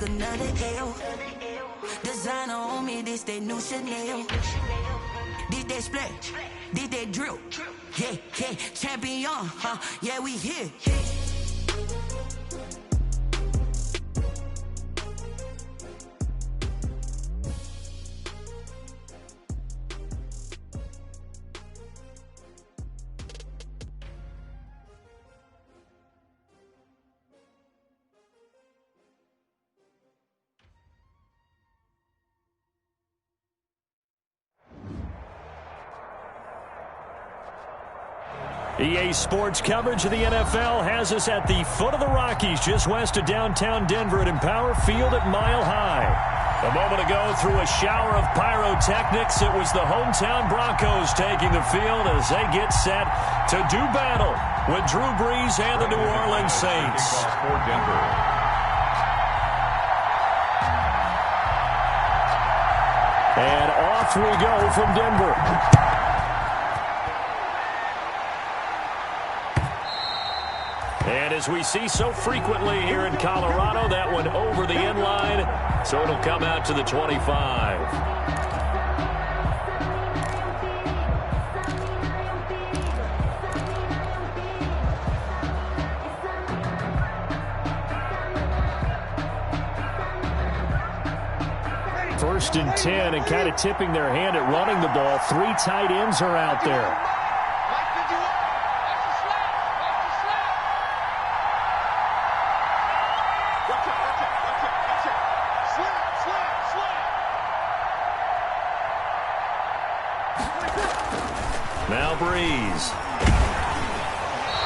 another L. Designer on me, this that new Chanel. Did that splash, did that drill. Yeah, yeah, champion, huh? Yeah, we here. EA Sports coverage of the NFL has us at the foot of the Rockies, just west of downtown Denver at Empower Field at Mile High. A moment ago, through a shower of pyrotechnics, it was the hometown Broncos taking the field as they get set to do battle with Drew Brees and the New Orleans Saints. And off we go from Denver. And as we see so frequently here in Colorado, that one over the end line, so it'll come out to the 25. First and 10, and kind of tipping their hand at running the ball. 3 tight ends are out there. Now Brees.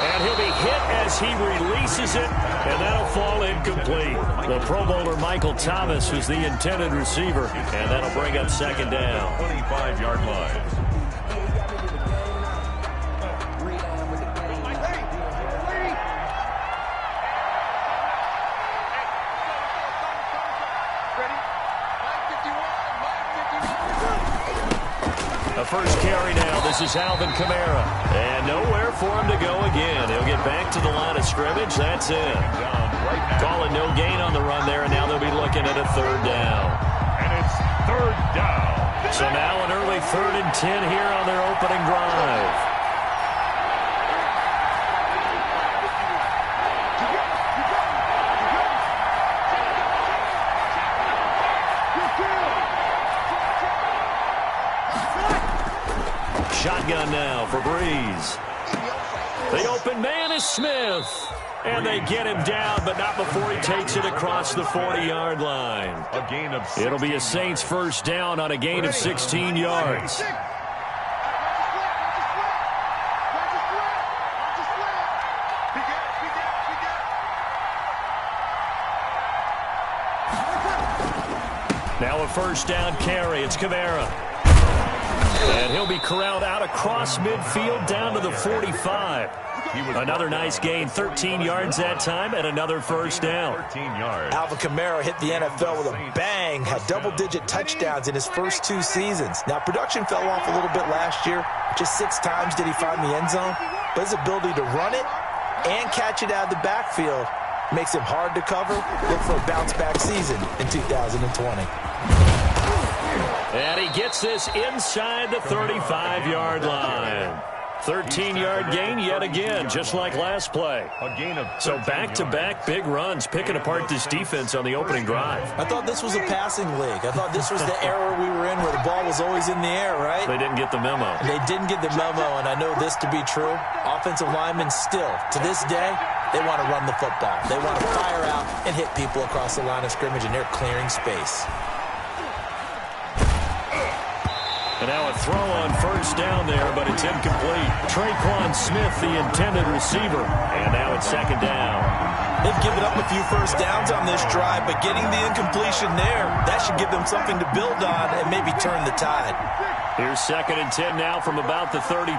And he'll be hit as he releases it, and that'll fall incomplete. The Pro Bowler Michael Thomas was the intended receiver, and that'll bring up second down. 25-yard line. A first carry now. This is Alvin Kamara. And nowhere for him to go again. He'll get back to the line of scrimmage. That's it. Calling no gain on the run there, and now they'll be looking at a third down. And it's third down. So now an early 3rd and 10 here on their opening drive. Shotgun now for Brees. The open man is Smith. And they get him down, but not before he takes it across the 40-yard line. A gain of 16. It'll be a Saints first down on a gain of 16 yards. Now a first down carry. It's Kamara. And he'll be corralled out across midfield down to the 45. Another nice gain, 13 yards that time, and another first down. 13 yards. Alvin Kamara hit the NFL with a bang, had double-digit touchdowns in his first 2 seasons. Now, production fell off a little bit last year. Just 6 times did he find the end zone. But his ability to run it and catch it out of the backfield makes him hard to cover. Look for a bounce-back season in 2020. And he gets this inside the 35-yard line. 13-yard gain yet again, just like last play. A gain of so back-to-back big runs, picking apart this defense on the opening drive. I thought this was a passing league. I thought this was the era we were in where the ball was always in the air, right? They didn't get the memo. They didn't get the memo, and I know this to be true. Offensive linemen still, to this day, they want to run the football. They want to fire out and hit people across the line of scrimmage, and they're clearing space. And now a throw on first down there, but it's incomplete. Traquan Smith, the intended receiver. And now it's second down. They've given up a few first downs on this drive, but getting the incompletion there, that should give them something to build on and maybe turn the tide. Here's second and 10 now from about the 32.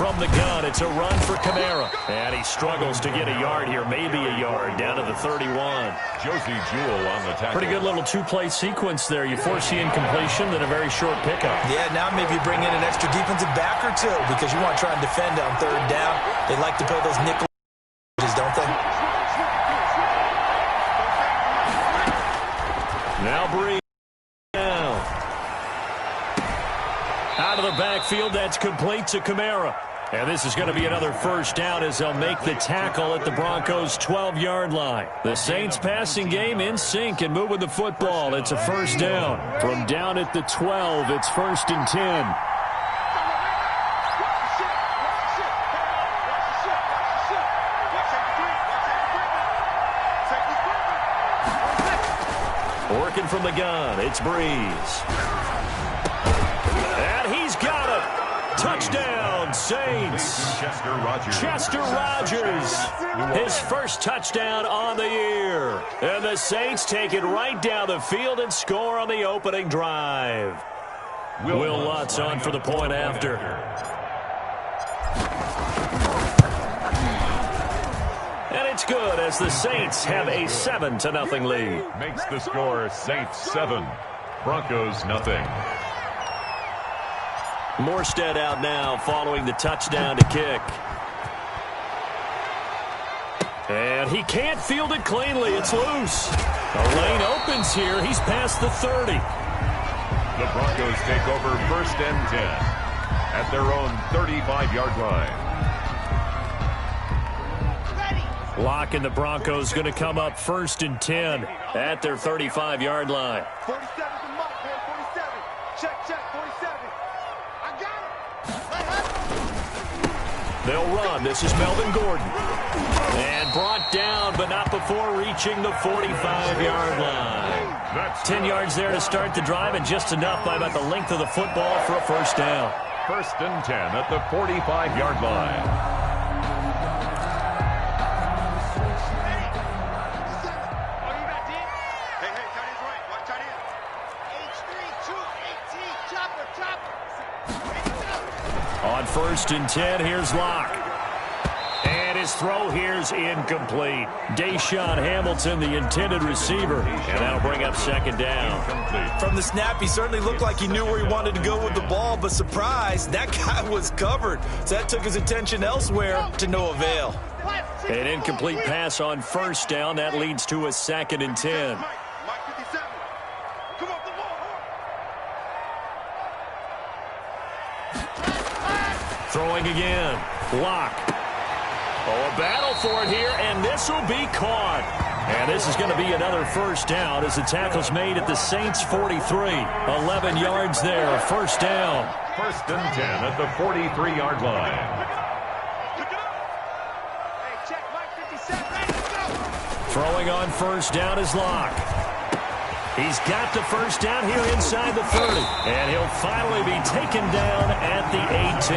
from the gun. It's a run for Kamara. And he struggles to get a yard here, maybe a yard, down to the 31. Josie Jewell on the tackle. Pretty good little two-play sequence there. You force the incompletion, then a very short pickup. Yeah, now maybe bring in an extra defensive back or two because you want to try and defend on third down. They like to play those nickel, don't they? Now Breeze down. Out of the backfield, that's complete to Kamara. And this is going to be another first down as they'll make the tackle at the Broncos' 12-yard line. The Saints passing game in sync and moving the football. It's a first down. From down at the 12, it's 1st and 10. Working from the gun, it's Breeze. And he's got it. Touchdown, Saints. Chester Rogers. His first touchdown on the year. And the Saints take it right down the field and score on the opening drive. Will Lutz on for the point after. And it's good as the Saints have a 7-0 lead. Makes the score Saints 7, Broncos nothing. Morstead out now following the touchdown to kick. And he can't field it cleanly. It's loose. The lane opens here. He's past the 30. The Broncos take over 1st and 10 at their own 35-yard line. Locke and the Broncos going to come up 1st and 10 at their 35-yard line. 47's the mark, man. 47. Check, 47. I got it. They'll run. This is Melvin Gordon. And brought down, but not before reaching the 45-yard line. 10 yards there to start the drive, and just enough by about the length of the football for a first down. 1st and 10 at the 45-yard line. On 1st and 10, here's Locke. And his throw here's incomplete. Deshaun Hamilton, the intended receiver. And that'll bring up 2nd down. From the snap, he certainly looked like he knew where he wanted to go with the ball, but surprise, that guy was covered. So that took his attention elsewhere to no avail. An incomplete pass on 1st down. That leads to a 2nd and 10. Throwing again. Locke. Oh, a battle for it here, and this will be caught. And this is going to be another first down as the tackle's made at the Saints' 43. 11 yards there, 1st down. 1st and 10 at the 43-yard line. Throwing on 1st down is Locke. He's got the first down here inside the 30. And he'll finally be taken down at the 18.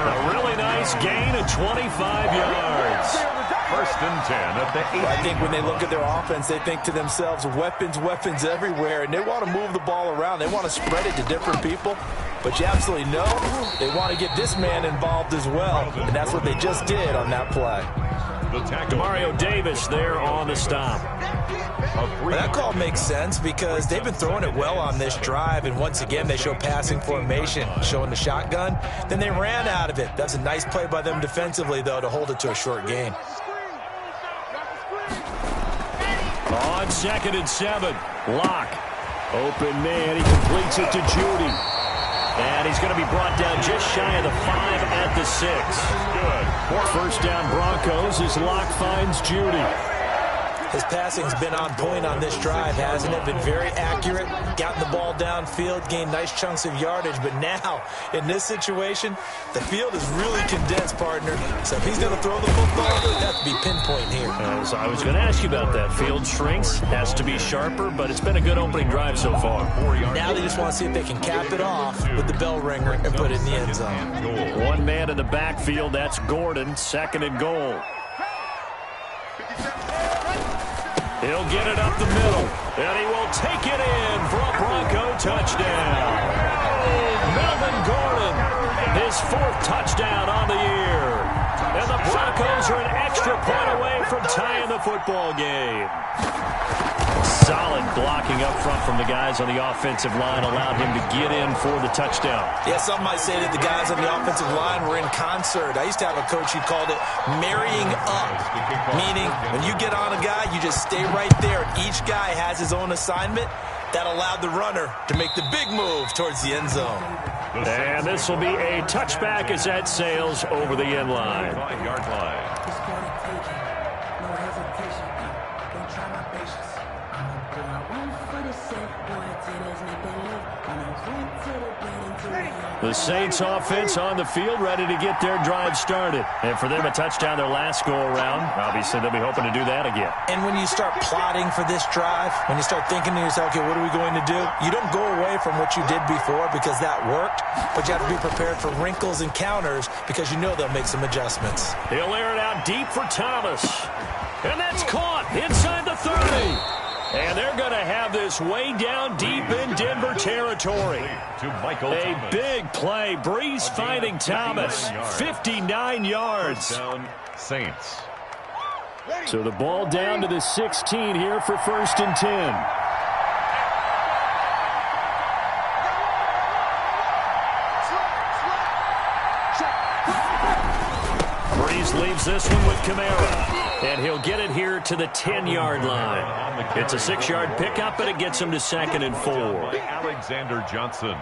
A really nice gain of 25 yards. 1st and 10 at the 18. I think when they look at their offense, they think to themselves, weapons everywhere, and they want to move the ball around. They want to spread it to different people. But you absolutely know they want to get this man involved as well, and that's what they just did on that play. Demario Davis there on the stop. Well, that call makes sense because they've been throwing it well on this drive, and once again they show passing formation, showing the shotgun. Then they ran out of it. That's a nice play by them defensively, though, to hold it to a short gain. On 2nd and 7, Locke. Open man, he completes it to Judy. And he's going to be brought down just shy of the 5 at the 6. Good. 1st down Broncos as Locke finds Judy. His passing's been on point on this drive, hasn't it? Been very accurate, gotten the ball downfield, gained nice chunks of yardage. But now, in this situation, the field is really condensed, partner. So if he's going to throw the football, it has to be pinpoint here. As I was going to ask you about that. Field shrinks, has to be sharper, but it's been a good opening drive so far. Now they just want to see if they can cap it off with the bell ringer and put it in the end zone. One man in the backfield, that's Gordon, 2nd and goal. He'll get it up the middle, and he will take it in for a Bronco touchdown. Melvin Gordon, his 4th touchdown on the year. And the Broncos are an extra point away from tying the football game. Solid blocking up front from the guys on the offensive line allowed him to get in for the touchdown. Yeah, some might say that the guys on the offensive line were in concert. I used to have a coach who called it marrying up, meaning when you get on a guy, you just stay right there. Each guy has his own assignment. That allowed the runner to make the big move towards the end zone. And this will be a touchback as that sails over the end line. 5-yard line. The Saints offense on the field, ready to get their drive started. And for them, a touchdown their last go-around. Obviously, they'll be hoping to do that again. And when you start plotting for this drive, when you start thinking to yourself, okay, what are we going to do? You don't go away from what you did before because that worked, but you have to be prepared for wrinkles and counters because you know they'll make some adjustments. He'll air it out deep for Thomas. And that's caught inside the 30. And they're going to have this way down deep in Denver territory. A big play. Breeze finding Thomas. 59 yards. Saints. So the ball down to the 16 here for 1st and 10. Breeze leaves this one with Kamara. And he'll get it here to the 10-yard line. It's a 6-yard pickup, but it gets him to 2nd and 4. Alexander Johnson.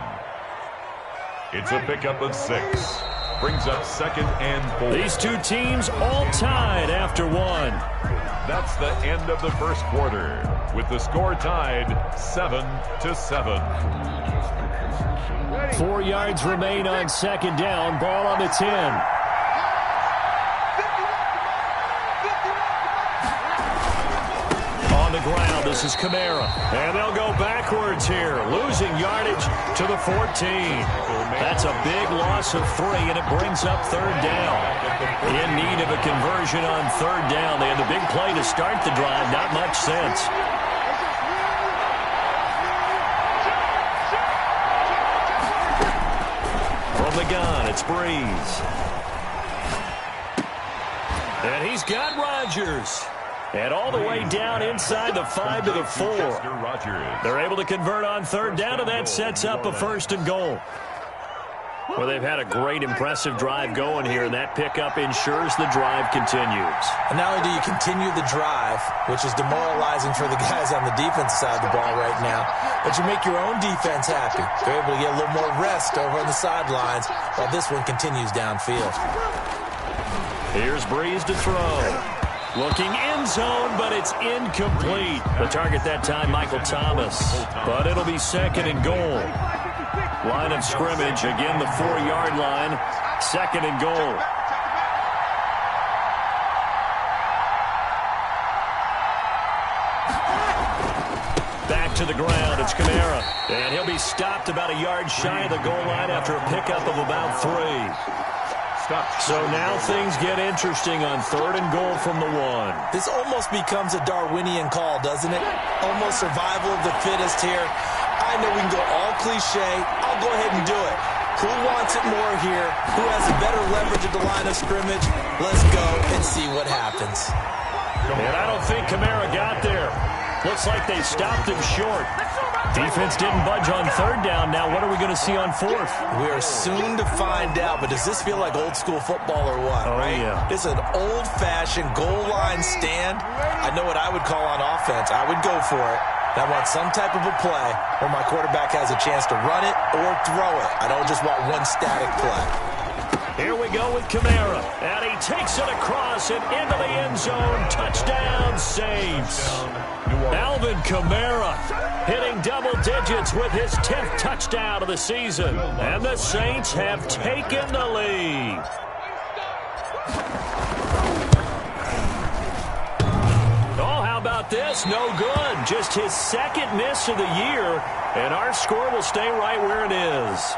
It's a pickup of 6. Brings up 2nd and 4. These two teams all tied after 1. That's the end of the first quarter, with the score tied 7-7. 4 yards remain on 2nd down. Ball on the 10. On the ground, this is Kamara. And they'll go backwards here, losing yardage to the 14. That's a big loss of 3, and it brings up 3rd down. In need of a conversion on 3rd down. They had the big play to start the drive. Not much sense. From the gun, it's Breeze. And he's got Rodgers. And all the way down inside the 5 to the 4. They're able to convert on 3rd down, and that sets up a 1st and goal. Well, they've had a great, impressive drive going here, and that pickup ensures the drive continues. And not only do you continue the drive, which is demoralizing for the guys on the defensive side of the ball right now, but you make your own defense happy. They're able to get a little more rest over on the sidelines while this one continues downfield. Here's Breeze to throw. Looking end zone, but it's incomplete. The target that time, Michael Thomas. But it'll be 2nd and goal. Line of scrimmage, again the 4-yard line. 2nd and goal. Back to the ground, it's Kamara. And he'll be stopped about a yard shy of the goal line after a pickup of about 3. So now things get interesting on 3rd and goal from the 1. This almost becomes a Darwinian call, doesn't it? Almost survival of the fittest here. I know we can go all cliche. I'll go ahead and do it. Who wants it more here? Who has a better leverage at the line of scrimmage? Let's go and see what happens. And I don't think Kamara got there. Looks like they stopped him short. Defense didn't budge on 3rd down. Now what are we going to see on 4th? We are soon to find out, but does this feel like old school football or what? Oh, right? Yeah. This is an old-fashioned goal line stand. I know what I would call on offense. I would go for it. I want some type of a play where my quarterback has a chance to run it or throw it. I don't just want one static play. Here we go with Kamara. And he takes it across and into the end zone. Touchdown, Saints. Alvin Kamara hitting double digits with his 10th touchdown of the season. And the Saints have taken the lead. Oh, how about this? No good. Just his 2nd miss of the year. And our score will stay right where it is.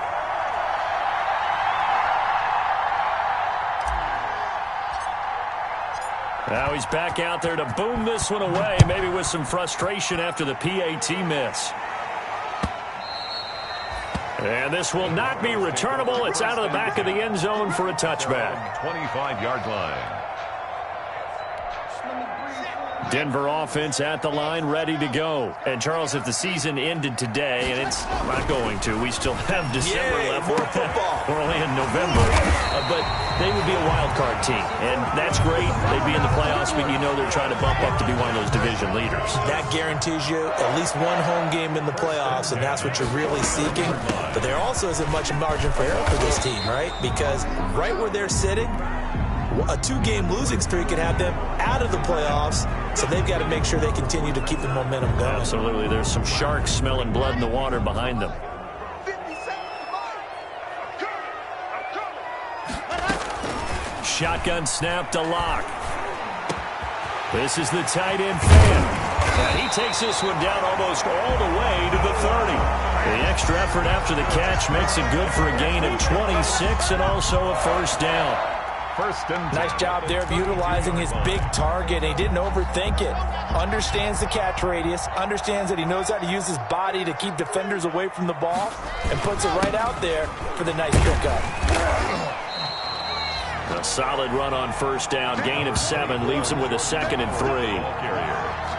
Now he's back out there to boom this one away, maybe with some frustration after the PAT miss. And this will not be returnable. It's out of the back of the end zone for a touchback. 25-yard line. Denver offense at the line, ready to go. And, Charles, if the season ended today, and it's not going to, we still have December left. More football. We're only in November. But they would be a wild card team. And that's great. They'd be in the playoffs, but you know they're trying to bump up to be one of those division leaders. That guarantees you at least one home game in the playoffs, and that's what you're really seeking. But there also isn't much margin for error for this team, right? Because right where they're sitting, a 2-game losing streak could have them out of the playoffs, so they've got to make sure they continue to keep the momentum going. Absolutely. There's some sharks smelling blood in the water behind them. Shotgun snap to Locke. This is the tight end fan. And he takes this one down almost all the way to the 30. The extra effort after the catch makes it good for a gain of 26 and also a first down. First and 10. Nice job there of utilizing his big target. He didn't overthink it. Understands the catch radius. Understands that he knows how to use his body to keep defenders away from the ball. And puts it right out there for the nice pickup. A solid run on first down. Gain of 7. Leaves him with a 2nd and 3.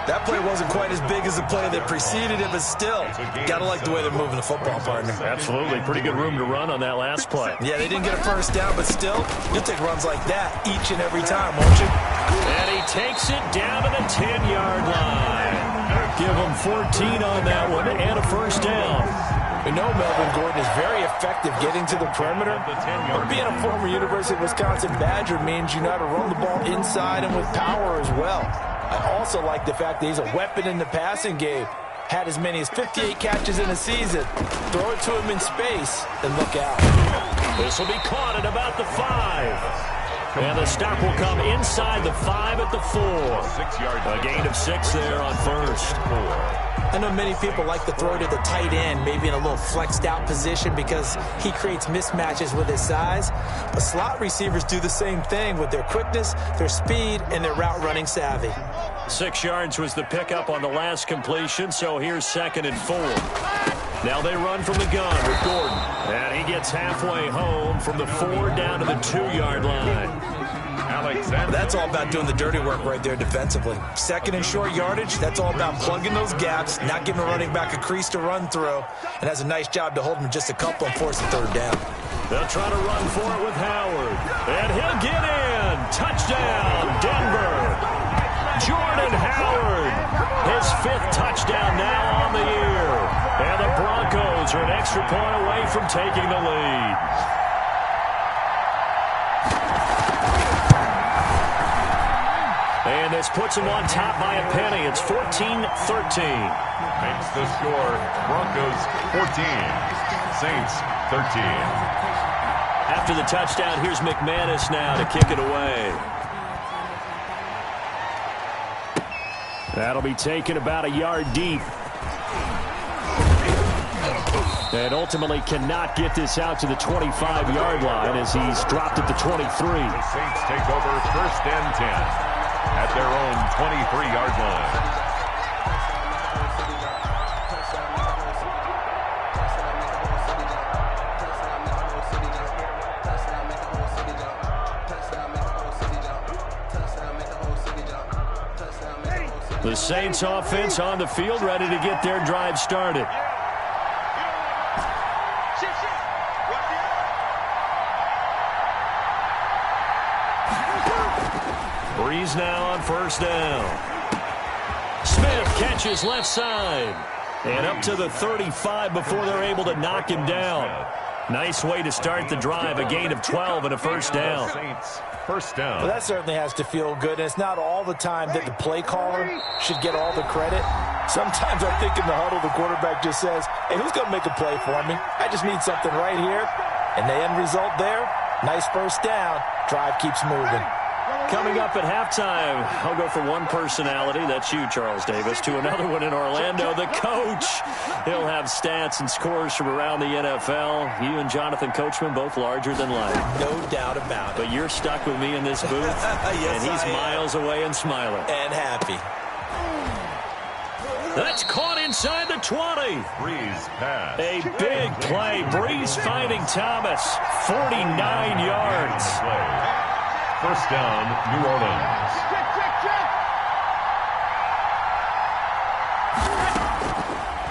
That play wasn't quite as big as the play that preceded it, but still, got to like the way they're moving the football, partner. Absolutely. Pretty good room to run on that last play. Yeah, they didn't get a first down, but still, you'll take runs like that each and every time, won't you? And he takes it down to the 10-yard line. Give him 14 on that one and a first down. We know Melvin Gordon is very effective getting to the perimeter. But being a former University of Wisconsin Badger means you know how to run the ball inside and with power as well. I also like the fact that he's a weapon in the passing game. Had as many as 58 catches in a season. Throw it to him in space and look out. This will be caught at about the 5. And the stop will come inside the 5 at the 4. 6 yards. A gain of 6 there on first. I know many people like to throw to the tight end, maybe in a little flexed out position because he creates mismatches with his size. But slot receivers do the same thing with their quickness, their speed, and their route running savvy. 6 yards was the pickup on the last completion, so here's 2nd and 4. Now they run from the gun with Gordon. And he gets halfway home from the 4 down to the 2-yard line. Alexander. That's all about doing the dirty work right there defensively. 2nd and short yardage, that's all about plugging those gaps, not giving a running back a crease to run through, and has a nice job to hold him just a couple and force a 3rd down. They'll try to run for it with Howard. And he'll get in. Touchdown, Denver. Jordan Howard, his 5th touchdown now on the year. And the Broncos are an extra point away from taking the lead. And this puts them on top by a penny. It's 14-13. Makes the score Broncos 14, Saints 13. After the touchdown, here's McManus now to kick it away. That'll be taken about a yard deep. And ultimately cannot get this out to the 25-yard line as he's dropped at the 23. The Saints take over first and 10 at their own 23-yard line. The Saints offense on the field, ready to get their drive started. Breeze now on first down. Smith catches left side. And up to the 35 before they're able to knock him down. Nice way to start the drive. A gain of 12 and a first down. Saints first down. Well, that certainly has to feel good. And it's not all the time that the play caller should get all the credit. Sometimes I think in the huddle, the quarterback just says, hey, who's going to make a play for me? I just need something right here. And the end result there, nice first down. Drive keeps moving. Coming up at halftime, I'll go from one personality, that's you, Charles Davis, to another one in Orlando, the coach. He'll have stats and scores from around the NFL. You and Jonathan Coachman, both larger than life. No doubt about it. But you're stuck with me in this booth, yes, and he's miles away and smiling. And happy. That's caught inside the 20. Breeze pass. A big play. Breeze finding Thomas. 49 yards. First down, New Orleans.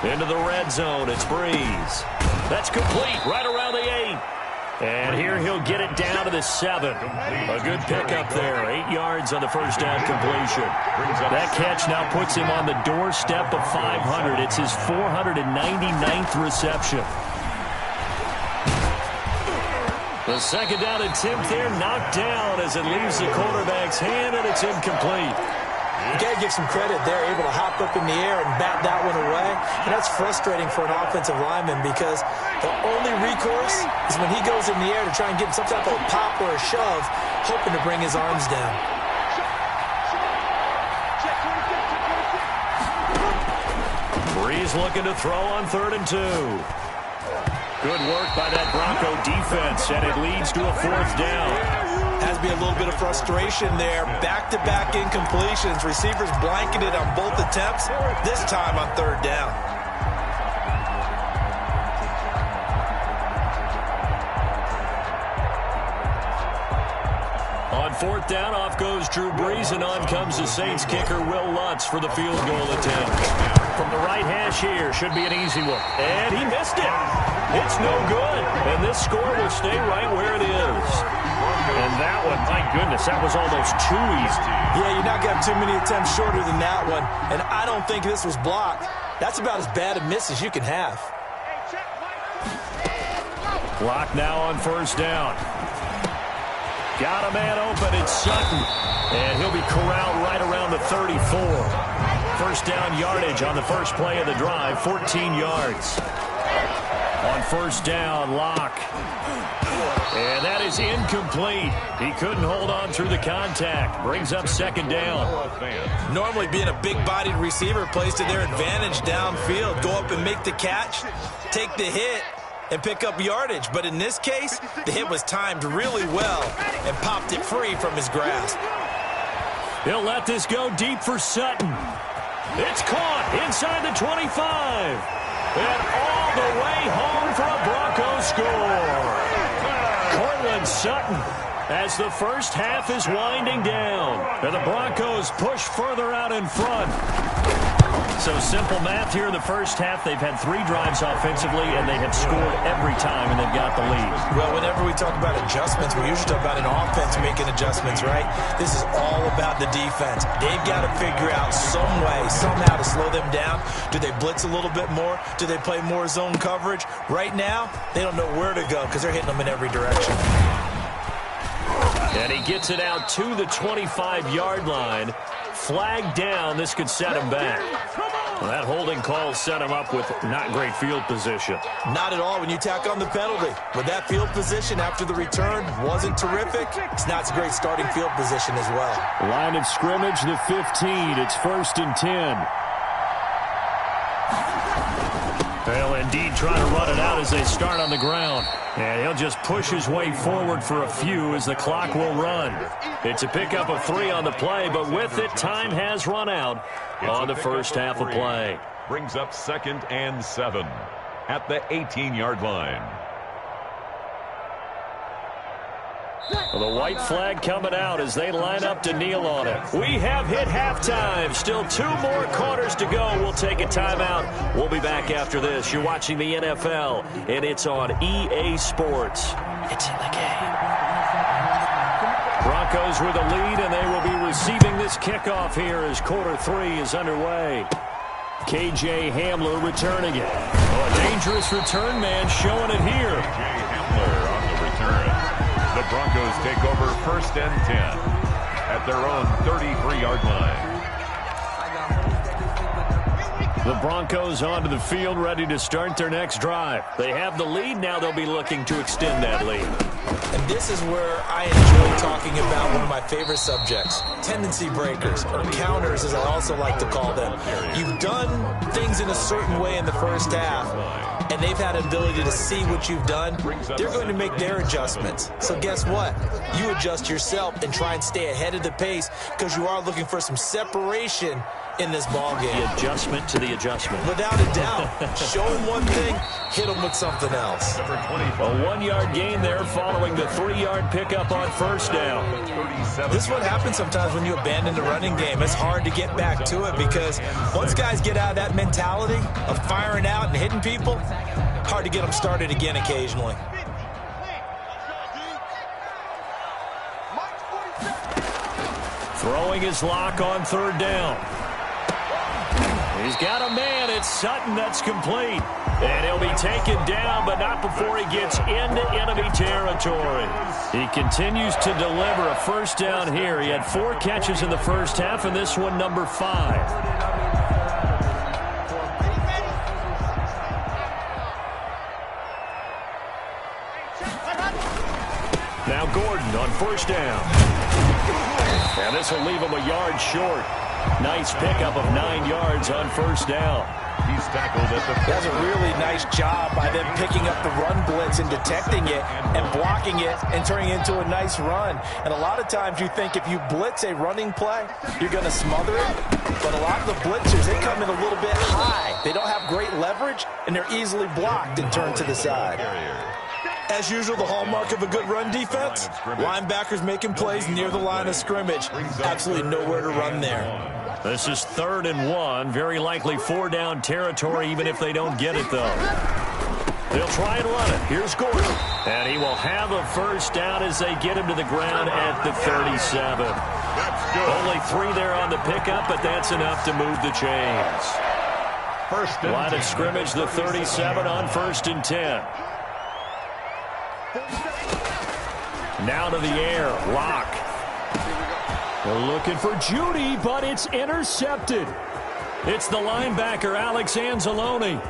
Into the red zone. It's Breeze. That's complete right around the 8. And here he'll get it down to the 7. A good pickup there. 8 yards on the first down completion. That catch now puts him on the doorstep of 500. It's his 499th reception. The second down attempt there knocked down as it leaves the quarterback's hand, and it's incomplete. You got to give some credit. They're able to hop up in the air and bat that one away. And that's frustrating for an offensive lineman because the only recourse is when he goes in the air to try and get some type of a pop or a shove, hoping to bring his arms down. Breeze looking to throw on 3rd and 2. Good work by that Bronco defense, and it leads to a 4th down. Has to be a little bit of frustration there. Back-to-back incompletions. Receivers blanketed on both attempts, this time on 3rd down. On 4th down, off goes Drew Brees, and on comes the Saints kicker, Will Lutz, for the field goal attempt. From the right hash here, should be an easy one. And he missed it. It's no good. And this score will stay right where it is. And that one, my goodness, that was almost too easy. Yeah, you're not going to have too many attempts shorter than that one. And I don't think this was blocked. That's about as bad a miss as you can have. Clock now on 1st down. Got a man open. It's Sutton. And he'll be corralled right around the 34. First down yardage on the first play of the drive, 14 yards. On 1st down, Locke. And that is incomplete. He couldn't hold on through the contact. Brings up 2nd down. Normally being a big-bodied receiver plays to their advantage downfield. Go up and make the catch, take the hit, and pick up yardage. But in this case, the hit was timed really well and popped it free from his grasp. He'll let this go deep for Sutton. It's caught inside the 25. And all the way home for a Broncos score. Cortland Sutton, as the first half is winding down. And the Broncos push further out in front. So simple math here in the first half. They've had 3 drives offensively, and they have scored every time, and they've got the lead. Well, whenever we talk about adjustments, we usually talk about an offense making adjustments, right? This is all about the defense. They've got to figure out some way, somehow to slow them down. Do they blitz a little bit more? Do they play more zone coverage? Right now, they don't know where to go because they're hitting them in every direction. And he gets it out to the 25-yard line. Flag down. This could set him back. Well, that holding call set him up with not great field position. Not at all when you tack on the penalty. With that field position after the return wasn't terrific, it's not a great starting field position as well. Line of scrimmage, the 15. It's 1st and 10. They'll indeed try to run it out as they start on the ground. And he'll just push his way forward for a few as the clock will run. It's a pickup of 3 on the play, but with it, time has run out on the first half of play. Brings up 2nd and 7 at the 18-yard line. Well, the white flag coming out as they line up to kneel on it. We have hit halftime. Still 2 more quarters to go. We'll take a timeout. We'll be back after this. You're watching the NFL, and it's on EA Sports. It's in the game. Broncos with the lead, and they will be receiving this kickoff here as quarter 3 is underway. KJ Hamler returning it. Oh, a dangerous return man showing it here. KJ Hamler on the return. The Broncos take over 1st and 10 at their own 33-yard line. The Broncos onto the field, ready to start their next drive. They have the lead. Now they'll be looking to extend that lead. And this is where I enjoy talking about one of my favorite subjects, tendency breakers, or counters as I also like to call them. You've done things in a certain way in the first half. and they've had an ability to see what you've done, they're going to make their adjustments. So guess what? You adjust yourself and try and stay ahead of the pace because you are looking for some separation in this ball game. The adjustment to the adjustment. Without a doubt. Show them one thing, hit them with something else. A 1-yard gain there following the 3-yard pickup on first down. This is what happens sometimes when you abandon the running game. It's hard to get back to it because once guys get out of that mentality of firing out and hitting people, hard to get them started again occasionally. Throwing his lock on third down. He's got a man. It's Sutton that's complete. And he'll be taken down, but not before he gets into enemy territory. He continues to deliver a first down here. He had 4 catches in the first half, and this one number 5. Now Gordon on first down. And this will leave him a yard short. Nice pickup of 9 yards on first down. He's tackled at the... That's a really nice job by them picking up the run blitz and detecting it and blocking it and turning it into a nice run. And a lot of times you think if you blitz a running play, you're going to smother it. But a lot of the blitzers, they come in a little bit high. They don't have great leverage, and they're easily blocked and turned to the side. As usual, the hallmark of a good run defense, linebackers making plays near the line of scrimmage. Absolutely nowhere to run there. This is 3rd and 1. Very likely 4-down territory, even if they don't get it, though. They'll try and run it. Here's Gordon. And he will have a first down as they get him to the ground at the 37. Only 3 there on the pickup, but that's enough to move the chains. Line of scrimmage, the 37 on 1st and 10. Now to the air. Lock. They're looking for Judy, but it's intercepted. It's the linebacker, Alex Anzalone.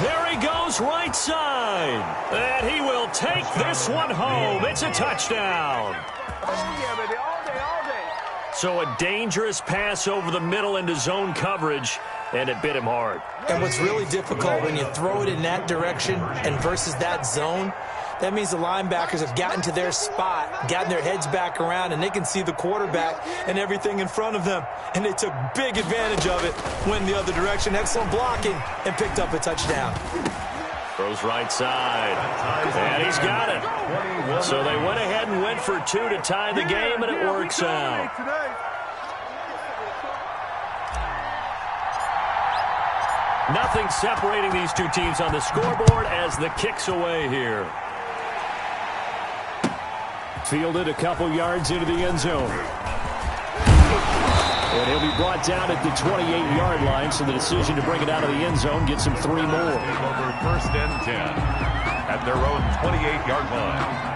There he goes, right side. And he will take this one home. It's a touchdown. Oh, yeah, baby. All day, all day. So a dangerous pass over the middle into zone coverage, and it bit him hard. And what's really difficult when you throw it in that direction and versus that zone, that means the linebackers have gotten to their spot, gotten their heads back around, and they can see the quarterback and everything in front of them. And they took big advantage of it, went the other direction, excellent blocking, and picked up a touchdown. Throws right side, and he's got it. So they went ahead and went for 2 to tie the game, and it works out. Nothing separating these two teams on the scoreboard as the kick's away here. Fielded a couple yards into the end zone. And he'll be brought down at the 28-yard line, so the decision to bring it out of the end zone gets him 3 more. Over 1st and 10 at their own 28-yard line.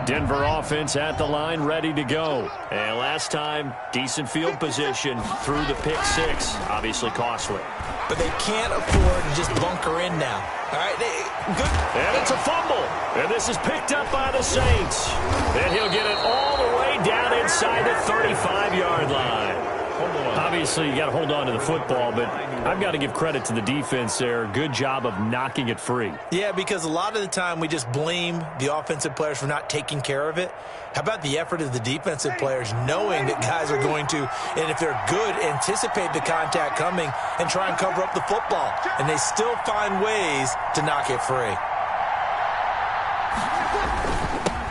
Denver offense at the line, ready to go. And last time, decent field position through the pick 6. Obviously costly. But they can't afford to just bunker in now. All right, good. And it's a fumble. And this is picked up by the Saints. And he'll get it all the way down inside the 35-yard line. Obviously, you got to hold on to the football, but I've got to give credit to the defense there. Good job of knocking it free. Yeah, because a lot of the time we just blame the offensive players for not taking care of it. How about the effort of the defensive players knowing that guys are going to, and if they're good, anticipate the contact coming and try and cover up the football. And they still find ways to knock it free.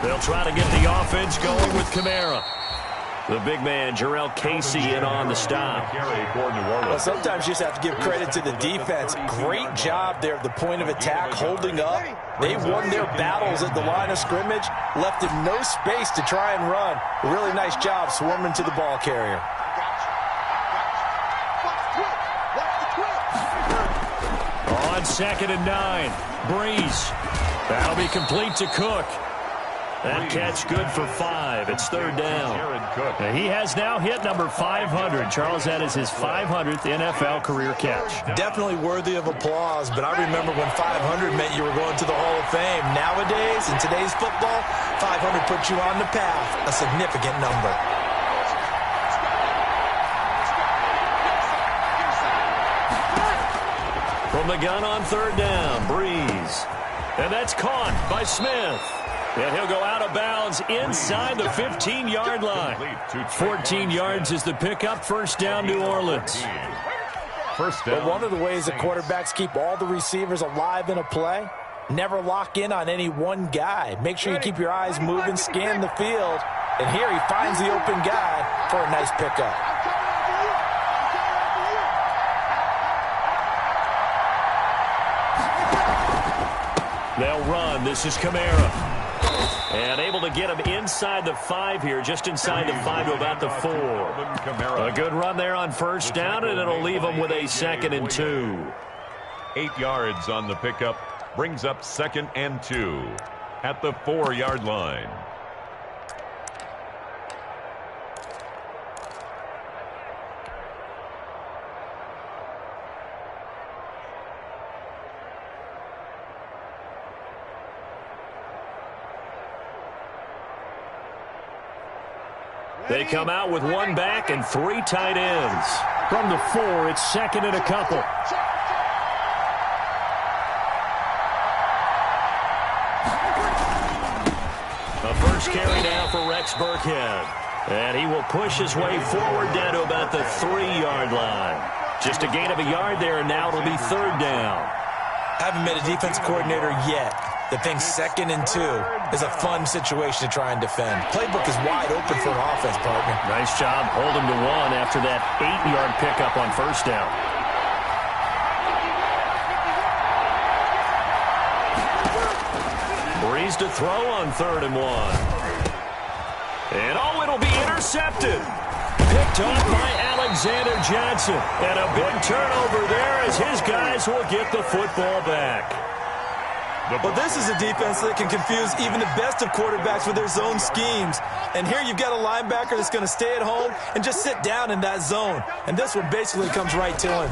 They'll try to get the offense going with Kamara. The big man, Jarrell Casey, in on the stop. Well, sometimes you just have to give credit to the defense. Great job there at the point of attack, holding up. They won their battles at the line of scrimmage, left him no space to try and run. A really nice job swarming to the ball carrier. On 2nd and 9, Breeze. That'll be complete to Cook. That catch good for 5. It's third down. He has now hit number 500. Charles, that is his 500th NFL career catch. Definitely worthy of applause, but I remember when 500 meant you were going to the Hall of Fame. Nowadays, in today's football, 500 puts you on the path, a significant number. From the gun on third down, Breeze. And that's caught by Smith. And he'll go out of bounds inside the 15-yard line. 14 yards is the pickup. First down, New Orleans. First down. But one of the ways that quarterbacks keep all the receivers alive in a play, never lock in on any one guy. Make sure you keep your eyes moving, scan the field. And here he finds the open guy for a nice pickup. They'll run. This is Kamara. And able to get him inside the 5 here, just inside the 5 to about the 4. A good run there on first down, and it'll leave him with a 2nd and 2. 8 yards on the pickup. Brings up 2nd and 2 at the 4-yard line. They come out with one back and 3 tight ends. From the 4, it's 2nd and a couple. A first carry now for Rex Burkhead. And he will push his way forward down to about the 3-yard line. Just a gain of a yard there, and now it'll be third down. I haven't met a defense coordinator yet that thinks 2nd and 2 is a fun situation to try and defend. Playbook is wide open for an offense, partner. Nice job holding to 1 after that 8-yard pickup on first down. Breeze to throw on 3rd and 1. And it'll be intercepted. Picked off by Alexander Johnson. And a big turnover there as his guys will get the football back. But this is a defense that can confuse even the best of quarterbacks with their zone schemes. And here you've got a linebacker that's going to stay at home and just sit down in that zone. And this one basically comes right to him.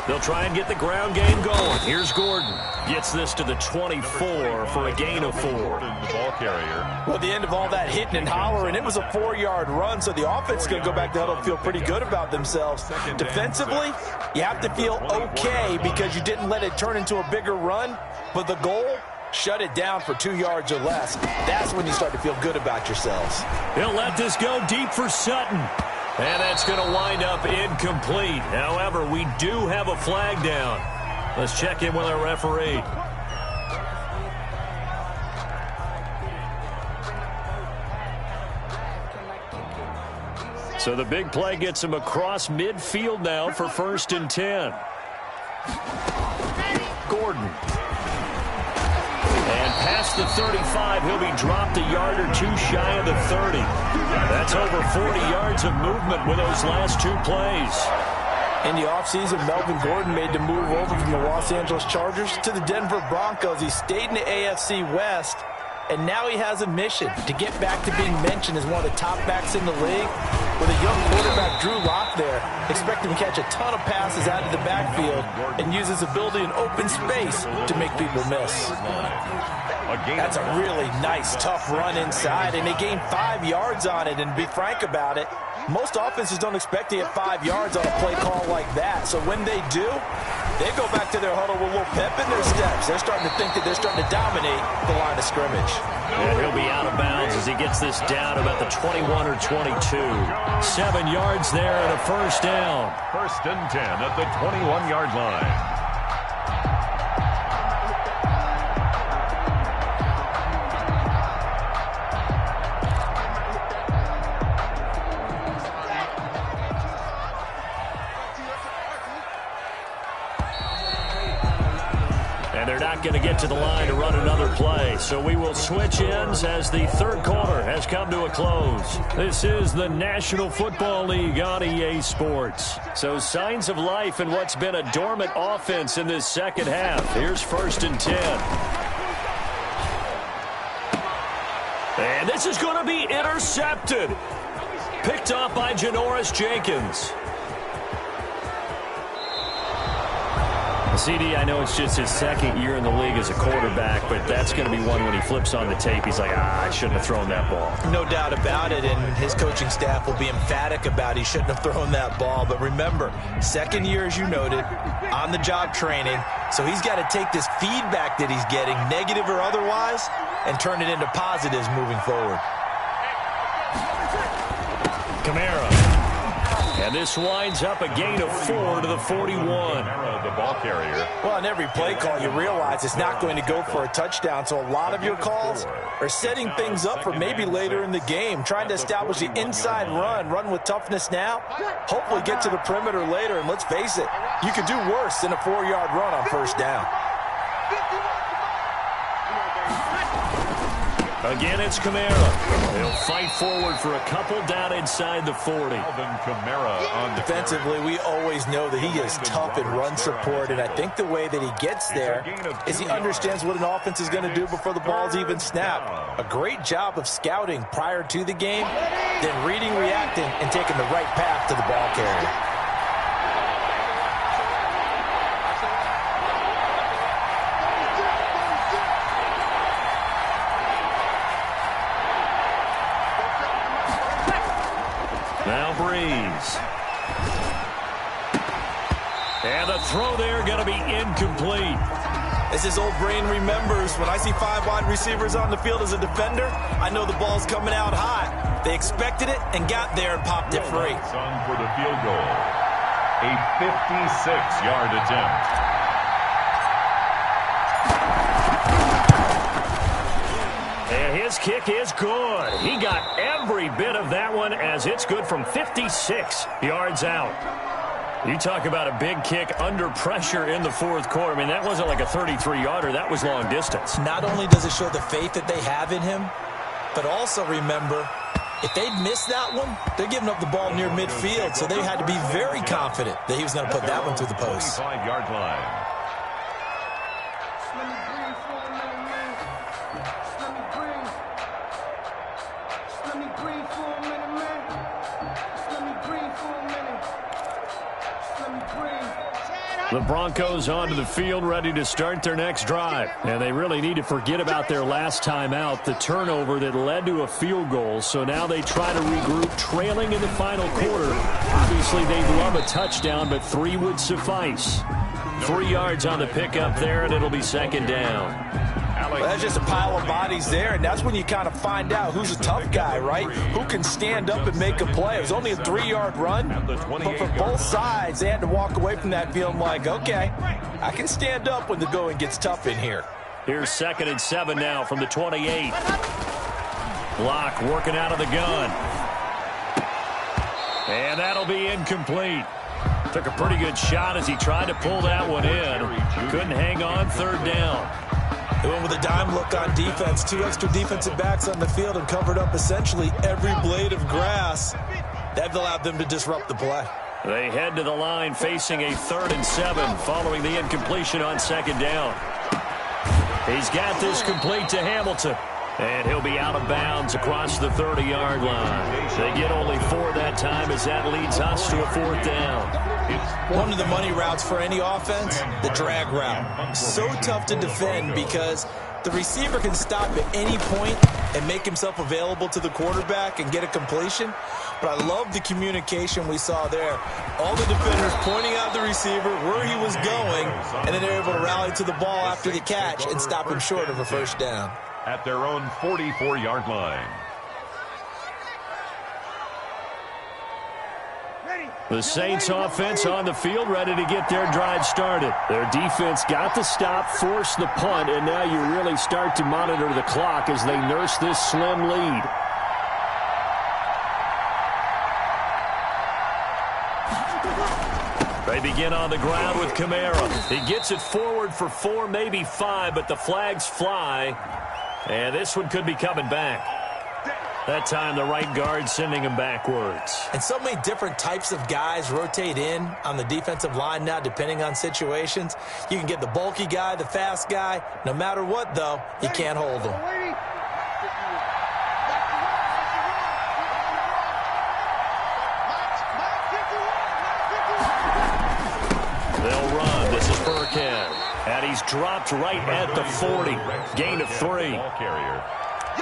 They'll try and get the ground game going. Here's Gordon. Gets this to the 24 for a gain of 4. The ball carrier. Well, at the end of all that hitting and hollering, it was a 4-yard run, so the offense is going to go back to huddle and feel pretty good about themselves. Defensively, you have to feel okay because you didn't let it turn into a bigger run, but the goal, shut it down for 2 yards or less. That's when you start to feel good about yourselves. He'll let this go deep for Sutton. And that's going to wind up incomplete. However, we do have a flag down. Let's check in with our referee. So the big play gets him across midfield now for 1st and 10. Gordon. And past the 35, he'll be dropped a yard or 2 shy of the 30. That's over 40 yards of movement with those last 2 plays. In the offseason, Melvin Gordon made the move over from the Los Angeles Chargers to the Denver Broncos. He stayed in the AFC West, and now he has a mission to get back to being mentioned as one of the top backs in the league. With a young quarterback, Drew Lock there, expect him to catch a ton of passes out of the backfield and use his ability in open space to make people miss. That's a really nice, tough run inside, and they gained 5 yards on it. And to be frank about it, most offenses don't expect to get 5 yards on a play call like that. So when they do, they go back to their huddle with a little pep in their steps. They're starting to think that they're starting to dominate the line of scrimmage. And he'll be out of bounds as he gets this down about the 21 or 22. 7 yards there and a first down. 1st and 10 at the 21-yard line. They're not going to get to the line to run another play, so we will switch ends as the 3rd quarter has come to a close. This is the National Football League on EA Sports. So signs of life in what's been a dormant offense in this second half. Here's 1st and 10. And this is going to be intercepted. Picked off by Janoris Jenkins. CD, I know it's just his second year in the league as a quarterback, but that's going to be one when he flips on the tape. He's like, I shouldn't have thrown that ball. No doubt about it, and his coaching staff will be emphatic about he shouldn't have thrown that ball. But remember, second year, as you noted, on-the-job training, so he's got to take this feedback that he's getting, negative or otherwise, and turn it into positives moving forward. Kamara. And this winds up a gain of 4 to the 41. The ball carrier. Well, on every play call, you realize it's not going to go for a touchdown, so a lot of your calls are setting things up for maybe later in the game, trying to establish the inside run with toughness now, hopefully get to the perimeter later, and let's face it, you could do worse than a 4-yard run on first down. Again, it's Kamara. They'll fight forward for a couple down inside the 40. Kamara on Defensively, we always know that he is tough in run support, and I think the way that he gets there is he understands what an offense is going to do before the ball's even snapped. A great job of scouting prior to the game, then reading, reacting, and taking the right path to the ball carrier. Now Breeze. And the throw there going to be incomplete. As his old brain remembers, when I see 5 wide receivers on the field as a defender, I know the ball's coming out high. They expected it and got there and popped it free. Sung for the field goal. A 56-yard attempt. And his kick is good. He got every bit of that one as it's good from 56 yards out. You talk about a big kick under pressure in the fourth quarter. I mean, that wasn't like a 33-yarder. That was long distance. Not only does it show the faith that they have in him, but also remember, if they'd missed that one, they're giving up the ball near midfield, so they had to be very confident that he was going to put that one through the post. 25-yard line. The Broncos onto the field, ready to start their next drive. And they really need to forget about their last time out, the turnover that led to a field goal. So now they try to regroup, trailing in the final quarter. Obviously, they'd love a touchdown, but 3 would suffice. 3 yards on the pickup there, and it'll be second down. Well, that's just a pile of bodies there, and that's when you kind of find out who's a tough guy, right? Who can stand up and make a play. It was only a 3-yard run, but for both sides, they had to walk away from that feeling like, okay, I can stand up when the going gets tough in here. Here's 2nd and 7 now from the 28. Block working out of the gun. And that'll be incomplete. Took a pretty good shot as he tried to pull that one in. Couldn't hang on, 3rd down. They went with a dime look on defense. 2 extra defensive backs on the field and covered up essentially every blade of grass. That allowed them to disrupt the play. They head to the line facing a 3rd and 7 following the incompletion on 2nd down. He's got this complete to Hamilton. And he'll be out of bounds across the 30-yard line. They get only 4 that time as that leads us to a 4th down. One of the money routes for any offense, the drag route. So tough to defend because the receiver can stop at any point and make himself available to the quarterback and get a completion. But I love the communication we saw there. All the defenders pointing out the receiver, where he was going, and then they're able to rally to the ball after the catch and stop him short of a first down. At their own 44-yard line. The Saints offense on the field, ready to get their drive started. Their defense got the stop, forced the punt, and now you really start to monitor the clock as they nurse this slim lead. They begin on the ground with Kamara. He gets it forward for 4, maybe 5, but the flags fly. And this one could be coming back. That time, the right guard sending him backwards. And so many different types of guys rotate in on the defensive line now, depending on situations. You can get the bulky guy, the fast guy. No matter what, though, you can't hold him. can. And he's dropped right at the 40. Gain of 3.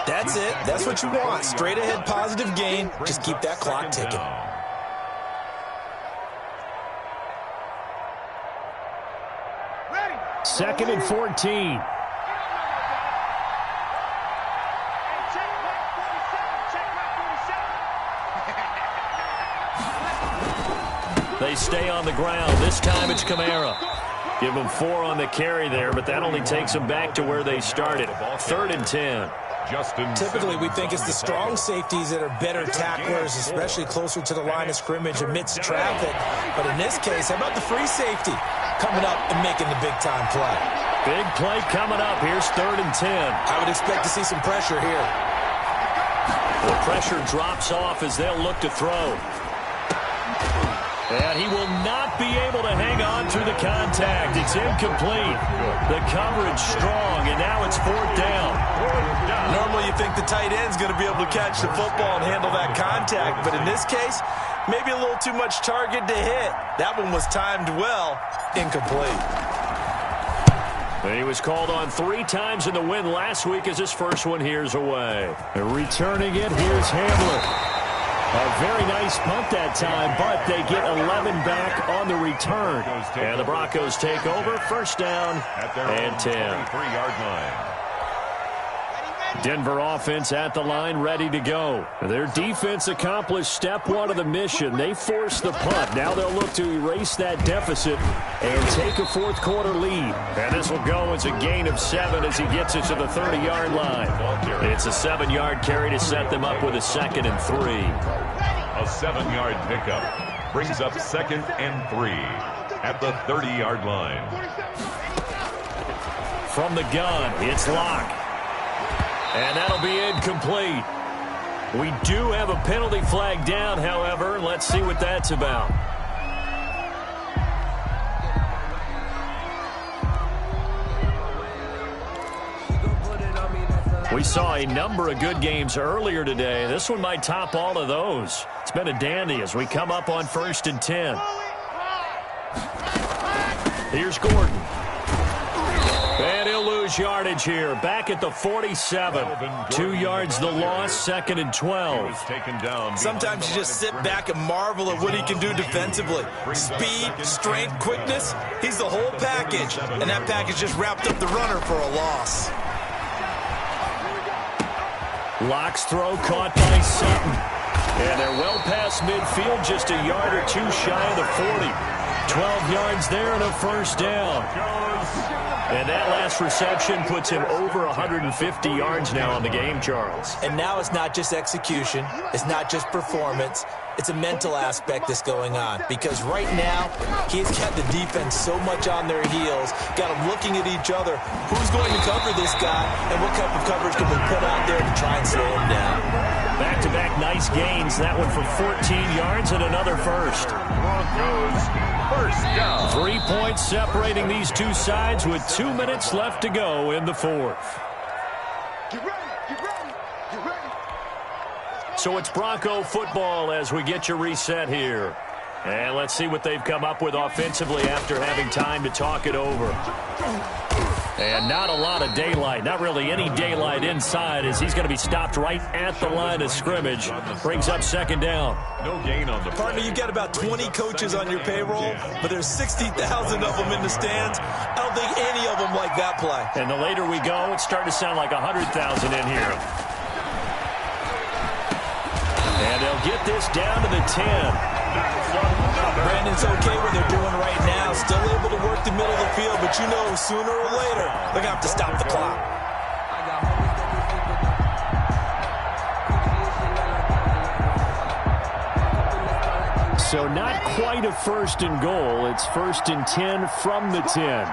That's it. That's what you want. Straight ahead positive gain. Just keep that clock ticking. Second and 14. They stay on the ground. This time it's Kamara. Give them 4 on the carry there, but that only takes them back to where they started. 3rd and 10. Typically, we think it's the strong safeties that are better tacklers, especially closer to the line of scrimmage amidst traffic. But in this case, how about the free safety coming up and making the big-time play? Big play coming up. Here's 3rd and 10. I would expect to see some pressure here. The pressure drops off as they'll look to throw. And he will not be able to hang on through the contact. It's incomplete. The coverage strong, and now it's 4th down. Normally you think the tight end's going to be able to catch the football and handle that contact, but in this case, maybe a little too much target to hit. That one was timed well. Incomplete. He was called on 3 times in the win last week as his first one here's away. Returning it, here's Hamler. A very nice punt that time, but they get 11 back on the return. And the Broncos take over, 1st down and 10. 33-yard line. Denver offense at the line, ready to go. Their defense accomplished step 1 of the mission. They forced the punt. Now they'll look to erase that deficit and take a 4th quarter lead. And this will go as a gain of 7 as he gets it to the 30-yard line. It's a 7-yard carry to set them up with a 2nd and 3. A 7-yard pickup brings up 2nd and 3 at the 30-yard line. From the gun, it's Locke. And that'll be incomplete. We do have a penalty flag down, however. Let's see what that's about. We saw a number of good games earlier today. This one might top all of those. It's been a dandy as we come up on 1st and 10. Here's Gordon. And he'll lose yardage here. Back at the 47. 2 yards the loss, 2nd and 12. Sometimes you just sit back and marvel at what he can do defensively. Speed, strength, quickness. He's the whole package. And that package just wrapped up the runner for a loss. Locke's throw caught by Sutton. And they're well past midfield, just a yard or 2 shy of the 40. 12 yards there and a 1st down. And that last reception puts him over 150 yards now on the game, Charles. And now it's not just execution. It's not just performance. It's a mental aspect that's going on. Because right now, he's got the defense so much on their heels, got them looking at each other. Who's going to cover this guy, and what type of coverage can we put out there to try and slow him down? Back-to-back nice gains. That one for 14 yards and another 1st. Broncos 1st down. 3 points separating these two sides with 2 minutes left to go in the 4th. Get ready, get ready, get ready. So it's Bronco football as we get you reset here. And let's see what they've come up with offensively after having time to talk it over. And not a lot of daylight, not really any daylight inside as he's going to be stopped right at the line of scrimmage. Brings up 2nd down. No gain on the play. Partner, you've got about 20 coaches on your payroll, but there's 60,000 of them in the stands. I don't think any of them like that play. And the later we go, it's starting to sound like 100,000 in here. And they'll get this down to the 10. Brandon's okay what they're doing right now. Still able to work the middle of the field, but you know sooner or later they're going to have to stop the clock. So not quite a 1st and goal. It's 1st and 10 from the 10.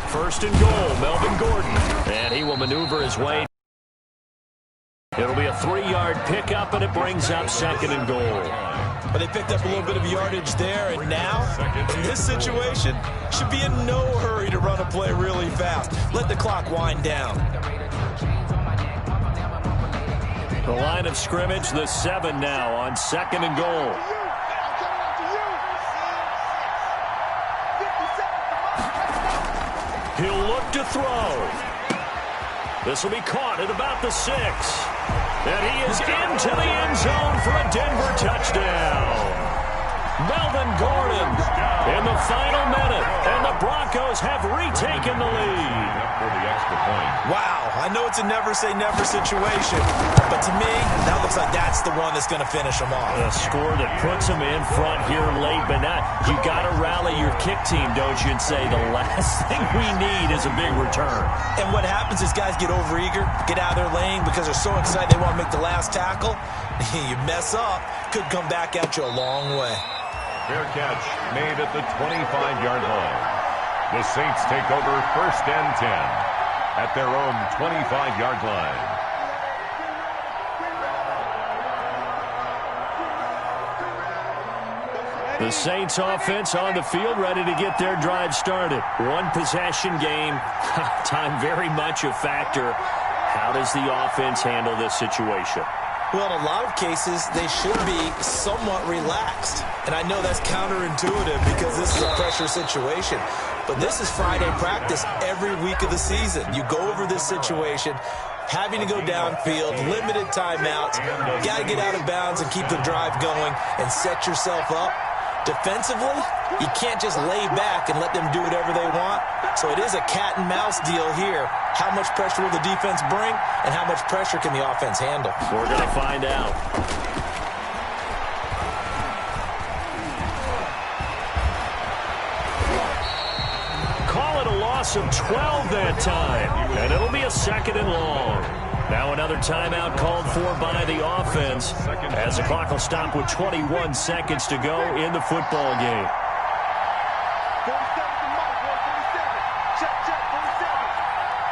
First and goal, Melvin Gordon. And he will maneuver his way. It'll be a 3-yard pickup, and it brings up 2nd and goal. But they picked up a little bit of yardage there, and now, in this situation, should be in no hurry to run a play really fast. Let the clock wind down. The line of scrimmage, the 7 now on 2nd and goal. He'll look to throw. This will be caught at about the 6. And he is into the end zone for a Denver touchdown. Melvin Gordon in the final minute, and the Broncos have retaken the lead. For the extra point. Wow, I know it's a never-say-never situation, but to me, that looks like that's the one that's going to finish them off. A score that puts them in front here late, but now you got to rally your kick team, don't you, and say the last thing we need is a big return. And what happens is guys get overeager, get out of their lane because they're so excited they want to make the last tackle. You mess up, could come back at you a long way. Fair catch made at the 25-yard line. The Saints take over 1st and 10 at their own 25-yard line. The Saints offense on the field, ready to get their drive started. One possession game, time very much a factor. How does the offense handle this situation? Well, in a lot of cases, they should be somewhat relaxed. And I know that's counterintuitive because this is a pressure situation. But this is Friday practice every week of the season. You go over this situation, having to go downfield, limited timeouts, got to get out of bounds and keep the drive going and set yourself up. Defensively, you can't just lay back and let them do whatever they want. So it is a cat and mouse deal here. How much pressure will the defense bring, and how much pressure can the offense handle? We're going to find out. Call it a loss of 12 that time, and it'll be a 2nd and long. Now another timeout called for by the offense as the clock will stop with 21 seconds to go in the football game. 47 to Mike, 47. Check, 47.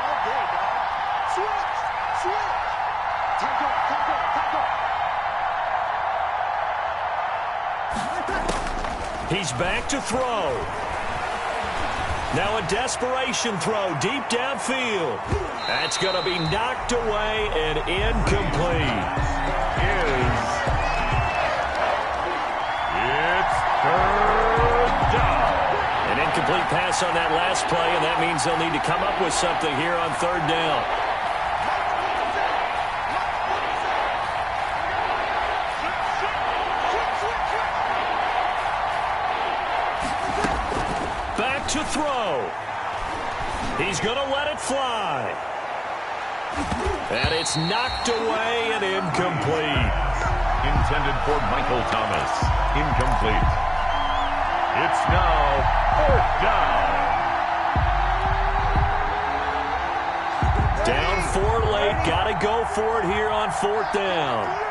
All day, dog. Switch. Time go. He's back to throw. Now a desperation throw deep downfield. That's going to be knocked away and incomplete. It's 3rd down. An incomplete pass on that last play, and that means they'll need to come up with something here on 3rd down. Back to throw. He's going to let it fly. And it's knocked away and incomplete. Intended for Michael Thomas. Incomplete. It's now 4th down. Down 4 late. Got to go for it here on 4th down.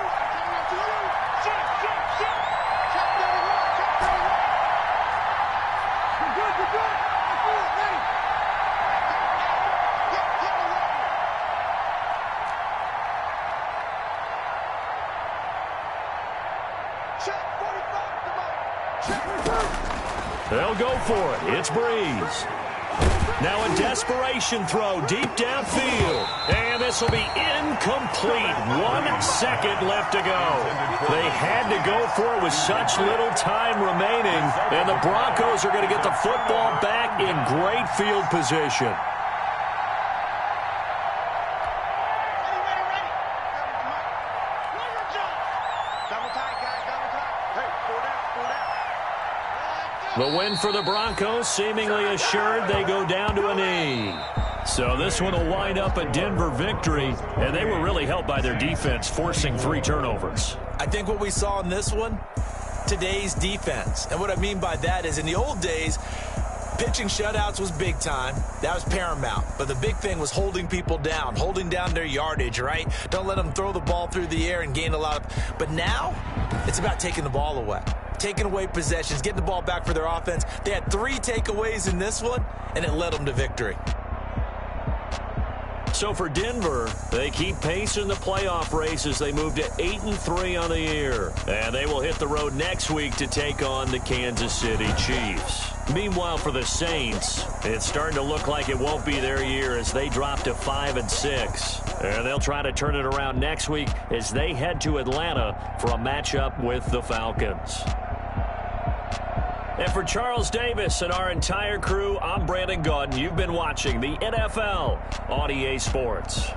They'll go for it. It's Breeze. Now a desperation throw deep downfield. And this will be incomplete. 1 second left to go. They had to go for it with such little time remaining. And the Broncos are going to get the football back in great field position. The win for the Broncos seemingly assured. They go down to a knee. So this one will wind up a Denver victory, and they were really helped by their defense, forcing 3 turnovers. I think what we saw in this one, today's defense. And what I mean by that is in the old days, pitching shutouts was big time. That was paramount. But the big thing was holding people down, holding down their yardage, right? Don't let them throw the ball through the air and gain a lot of... But now, it's about taking the ball away. Taking away possessions, getting the ball back for their offense. They had 3 takeaways in this one, and it led them to victory. So for Denver, they keep pace in the playoff race as they move to 8-3 on the year. And they will hit the road next week to take on the Kansas City Chiefs. Meanwhile, for the Saints, it's starting to look like it won't be their year as they drop to 5-6. And they'll try to turn it around next week as they head to Atlanta for a matchup with the Falcons. And for Charles Davis and our entire crew, I'm Brandon Gaudin. You've been watching the NFL on EA Sports.